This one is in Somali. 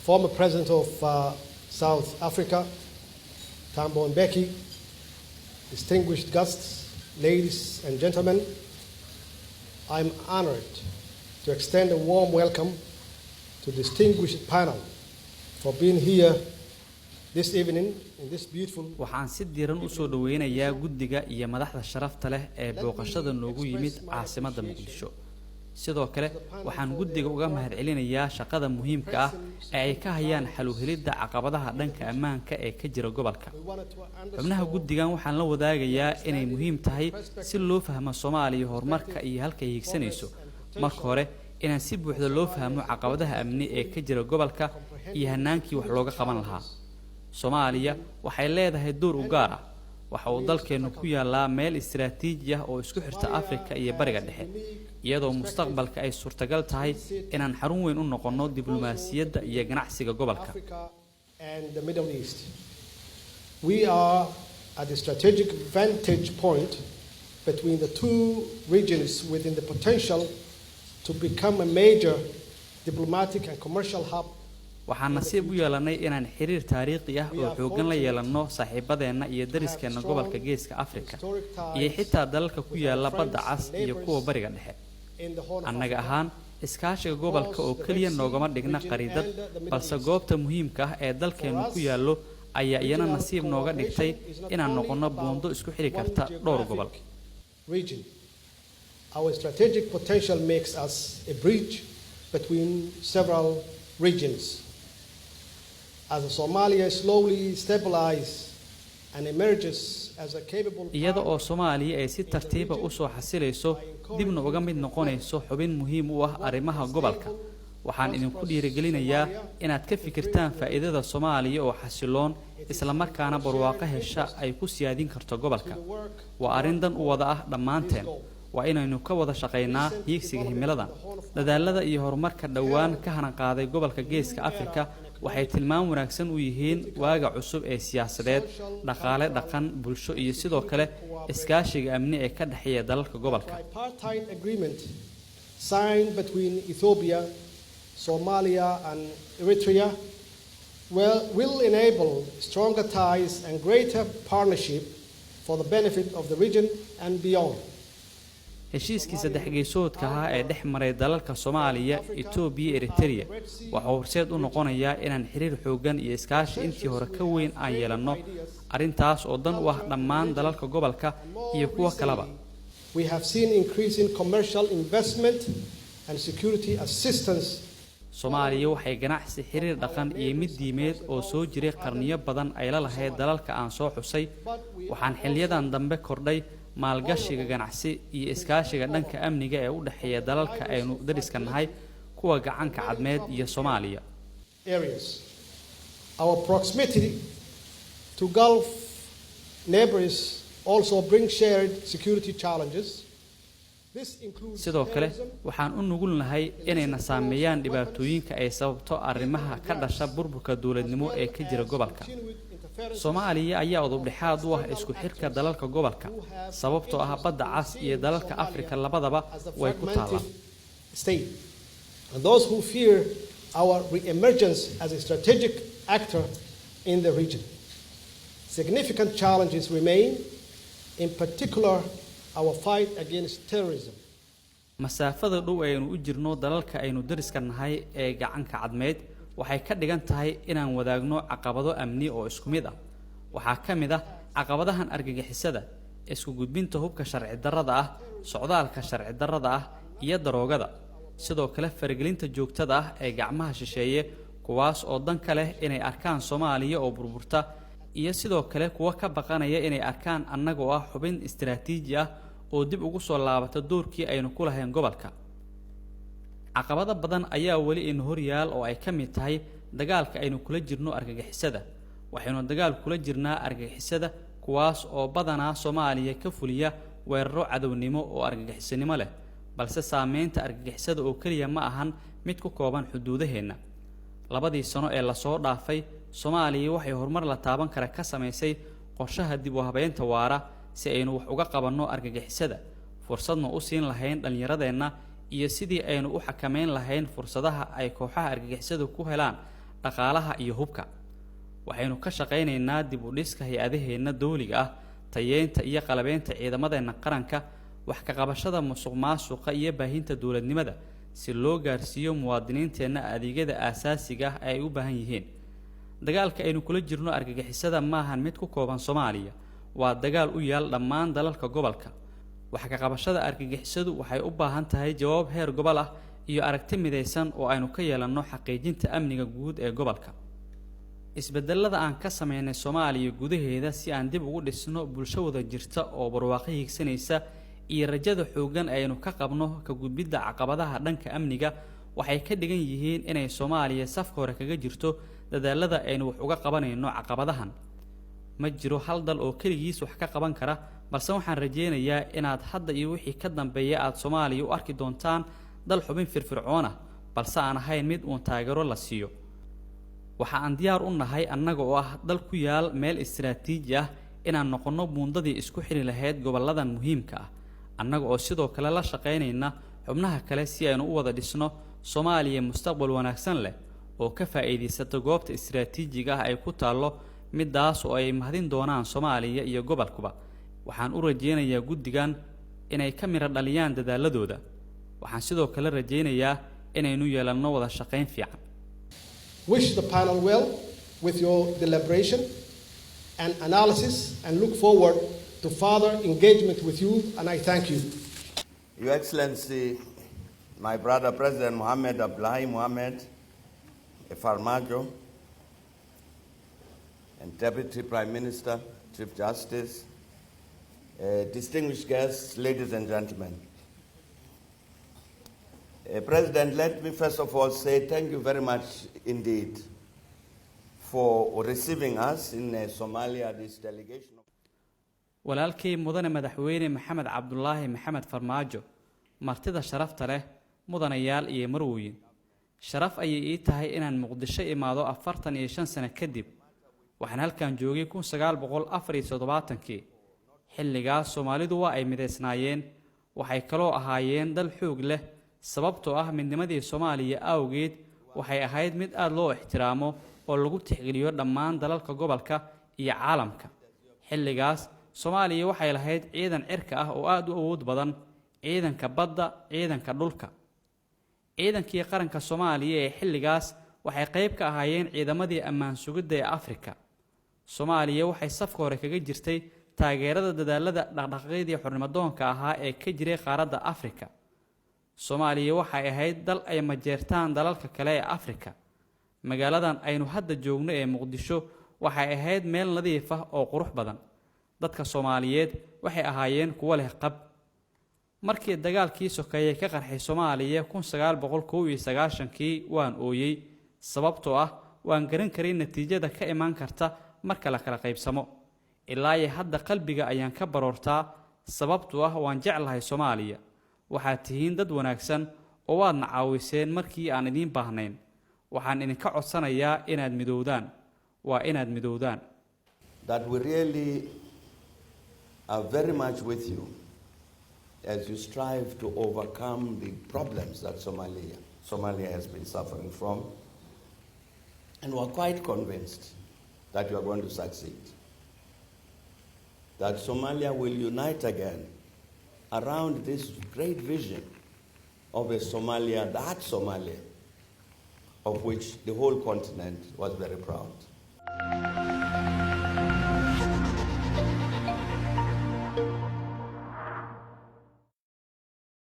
former President of South Africa Thabo Mbeki, distinguished guests, ladies and gentlemen, I'm honored to extend a warm welcome to the distinguished panel for being here this evening in this beautiful. waxaan si diiran u soo dhaweynayaa guddiga iyo madaxda sharafta leh ee booqashada noogu yimid caasimadda Muqdisho. sidoo kale waxaan guddiga uga mahadcelinayaa shaqada muhiimka ah ee ay ka hayaan xal u helidda caqabadaha dhanka ammaanka ee ka jira gobolka. xubnaha guddigan waxaan la wadaagayaa inay muhiim tahay si loo fahmo Soomaaliya horumarka iyo halka ay higsanayso. marka hore inaan si buuxda loo fahmo caqabadaha amni ee ka jira gobolka iyo hanaankii wax looga qaban lahaa. Soomaaliya waxay leedahay door u gaar ah. waxa uu dalkeenu ku yaalaa meel istiraatiiji ah oo isku xirta Afrika iyo Bariga Dhexe, iyadoo mustaqbalka ay suurtagal tahay inaan xarun weyn u noqono diblomaasiyadda iyo ganacsiga gobolka. And the Middle East. We are at the strategic vantage point between the two regions within the potential to become a major diplomatic and commercial hub. waxaan nasiib u yeelanay inaan xiriir taariikhi ah oo xoogan la yeelano saaxiibadeena iyo dariskeena gobolka Geeska Afrika iyo xitaa dalalka ku yaala badda cas iyo kuwa Bariga Dhexe. annaga ahaan iskaashiga gobolka oo kaliya noogama dhigna qariidad, balse goobta muhiimka ah ee dalkeenu ku yaalo ayaa iyana nasiib nooga dhigtay inaan noqono buundo isku xiri karta dhowr gobol. Our strategic potential makes us a bridge between several regions. As Somalia slowly stabilizes and emerges as a capable iyada oo Soomaaliya ay si tartiib ah u soo xasilayso dibna uga mid noqonayso xubin muhiim u ah arrimaha gobolka, waxaan idinku dhiirigelinayaa inaad ka fikirtaan faa'iidada Soomaaliya oo xasiloon isla markaana barwaaqo hesha ay ku siyaadin karto gobolka. waa arrin dan u wada ah dhammaanteen. waa inaynu ka wada shaqeynaa hiigsiga himiladan. dadaalada iyo horumarka dhawaan ka hanan qaaday gobolka Geeska Afrika waxay tilmaam wanaagsan u yihiin waaga cusub ee siyaasadeed, dhaqaale, dhaqan, bulsho iyo sidoo kale iskaashiga amni ee ka dhaxeeya dalalka gobolka. Agreement signed between Ethiopia, Somalia and Eritrea will enable stronger ties and greater partnership for the benefit of the region and beyond. heshiiskii saddex geesoodka ah ee dhex maray dalalka Soomaaliya, Ethiopia, Eritrea waxa uu horseed u noqonayaa inaan xiriir xoogan iyo iskaashi intii hore ka weyn aan yeelano, arrintaas oo dan u ah dhammaan dalalka gobolka iyo kuwa kaleba. We have seen increasing commercial investment and security assistance. Soomaaliya waxay ganacsi, xiriir dhaqan iyo mid diimeed oo soo jiray qarniyo badan ay la lahayd dalalka aan soo xusay. waxaan xiliyadan dambe kordhay maalgashiga ganacsi iyo iskaashiga dhanka amniga ee u dhaxeeya dalalka aynu dariska nahay, kuwa gacanka cadmeed iyo Soomaaliya. Our proximity to Gulf neighbors also brings shared security challenges. sidoo kale waxaan u nugulnahay inayna saameeyaan dhibaatooyinka ay sababto arrimaha ka dhasha burburka dawladnimo ee ka jira gobolka. Soomaaliya ayaa udub dhexaad u ah isku xirka dalalka gobolka, sababtoo ah badda cas iyo dalalka Afrika labadaba way ku taalaan. And those who fear our re-emergence as a strategic actor in the region. Significant challenges remain, in particular our fight against terrorism. masaafada dhow aynu u jirno dalalka aynu dariska nahay ee gacanka cadmeed waxay ka dhigan tahay inaan wadaagno caqabado amni oo isku mid ah. waxaa ka mid ah caqabadahan argagixisada, isku gudbinta hubka sharci darrada ah, socdaalka sharci darrada ah iyo daroogada. sidoo kale faragelinta joogtada ah ee gacmaha shisheeye, kuwaas oo dan ka leh inay arkaan Soomaaliya oo burburta, iyo sidoo kale kuwa ka baqanaya inay arkaan annagoo ah xubin istiraatiiji ah oo dib ugu soo laabata doorkii aynu ku lahayn gobolka. caqabado badan ayaa wali in horyaal oo ay ka mid tahay dagaalka aynu kula jirno argagixisada. waxaynu dagaal kula jirnaa argagixisada kuwaas oo badanaa Soomaaliya ka fuliya weeraro cadownimo oo argagixisanimo leh, balse saameynta argagixisada oo kaliya ma ahan mid ku kooban xuduudaheena. labadii sano ee la soo dhaafay Soomaaliya waxay horumar la taaban kara ka sameysay qorshaha dib u habeynta waara si aynu wax uga qabanno argagixisada, fursadna u siin lahayn dhalinyaradeena iyo sidii aynu u xakameyn lahayn fursadaha ay kooxaha argagixisada ku helaan dhaqaalaha iyo hubka waxaynu ka shaqaynaynaa dib u dhiska hay-adaheena dawliga ah tayeynta iyo qalabeynta ciidamadeena qaranka wax ka qabashada musuqmaasuqa iyo baahinta dawladnimada si loo gaarsiiyo muwaadiniinteena adeegyada aasaasiga ah ay u baahan yihiin dagaalka aynu kula jirno argagixisada maahan mid ku kooban Soomaaliya waa dagaal u yaal dhammaan dalalka gobolka wax ka qabashada argagixisadu waxay u baahan tahay jawaab heer gobol ah iyo aragti midaysan oo aynu ka yeelanno xaqiijinta amniga guud ee gobolka isbedelada aan ka sameynay Soomaaliya gudaheeda si aan dib ugu dhisno bulsho wada jirta oo barwaaqo higsanaysa iyo rajada xoogan aynu ka qabno ka gudbidda caqabadaha dhanka amniga waxay ka dhigan yihiin inay Soomaaliya safka hore kaga jirto dadaalada aynu wax uga qabanayno caqabadahan ma jiro hal dal oo kaligiis wax ka qaban kara balse waxaan rajeynayaa inaad hadda iyo wixii ka dambeeya aad Soomaaliya u arki doontaan dal xubin firfircoon ah balse aan ahayn mid uun taageero la siiyo waxa aan diyaar u nahay annaga oo ah dal ku yaal meel istiraatiiji ah inaan noqono buundadii isku xiri lahayd goboladan muhiimka ah annaga oo sidoo kale la shaqaynayna xubnaha kale si aynu u wada dhisno Soomaaliya mustaqbal wanaagsan leh oo ka faa'iideysata goobta istiraatiijiga ah ay ku taalo midaas oo ay mahadin doonaan Soomaaliya iyo gobolkuba waxaan u rajeynayaa guddigan inay ka mira dhaliyaan dadaaladooda waxaan sidoo kale rajeynayaa inaynu yeelanno wada shaqayn fiican Wish the panel well with your deliberation and analysis and look forward to further engagement with you and I thank you. Your Excellency, my brother President Cabdullaahi Farmaajo and Deputy Prime Minister, Chief Justice, distinguished guests, ladies and gentlemen. President, let me first of all say thank you very much indeed for receiving us in Somalia, this delegation. walaalkay Mudane Madaxweyne Maxamed Farmaajo martida sharafta leh mudanayaal iyo marwooyin sharaf ayay ii tahay inaan Muqdisho imaado 45 sano kadib waxaan halkan joogay 1974kii xilligaas Soomaalidu waa ay mideysnaayeen waxay kaloo ahaayeen dal xoog leh sababtoo ah midnimadii Soomaaliya awgeed waxay ahayd mid aad loo ixtiraamo oo lagu tixgeliyo dhammaan dalalka gobolka iyo caalamka xilligaas Soomaaliya waxay lahayd ciidan cirka ah oo aad u awood badan ciidanka badda ciidanka dhulka ciidankii qaranka Soomaaliya ee xilligaas waxay qayb ka ahaayeen ciidamadii ammaan sugidda ee Afrika Soomaaliya waxay safka hore kaga jirtay taageerada dadaalada dhaqdhaqaaqyadii xornimadoonka ahaa ee ka jiray qaaradda Afrika Soomaaliya waxay ahayd dal ay majeertaan dalalka kale ee Afrika magaaladan aynu hadda joogno ee Muqdisho waxay ahayd meel nadiif ah oo qurux badan dadka Soomaaliyeed waxay ahaayeen kuwa leh qab markii dagaalkii sokeeyay ka qarxay Soomaaliya 1991kii waan ooyay sababtoo ah waan garan karay natiijada ka iman karta marka la kala qaybsamo ilaa ay hadda qalbiga ayaan ka baroortaa sababtoo ah waan jeclahay Soomaaliya waxaad tihiin dad wanaagsan oo waadna caawiseen markii aan idin baahnayn waxaan idinka codsanayaa inaad midowdaan That we really are very much with you as you strive to overcome the problems that Somalia has been suffering from. And we're quite convinced that you are going to succeed. That Somalia will unite again around this great vision of a Somalia, that Somalia, of which the whole continent was very proud.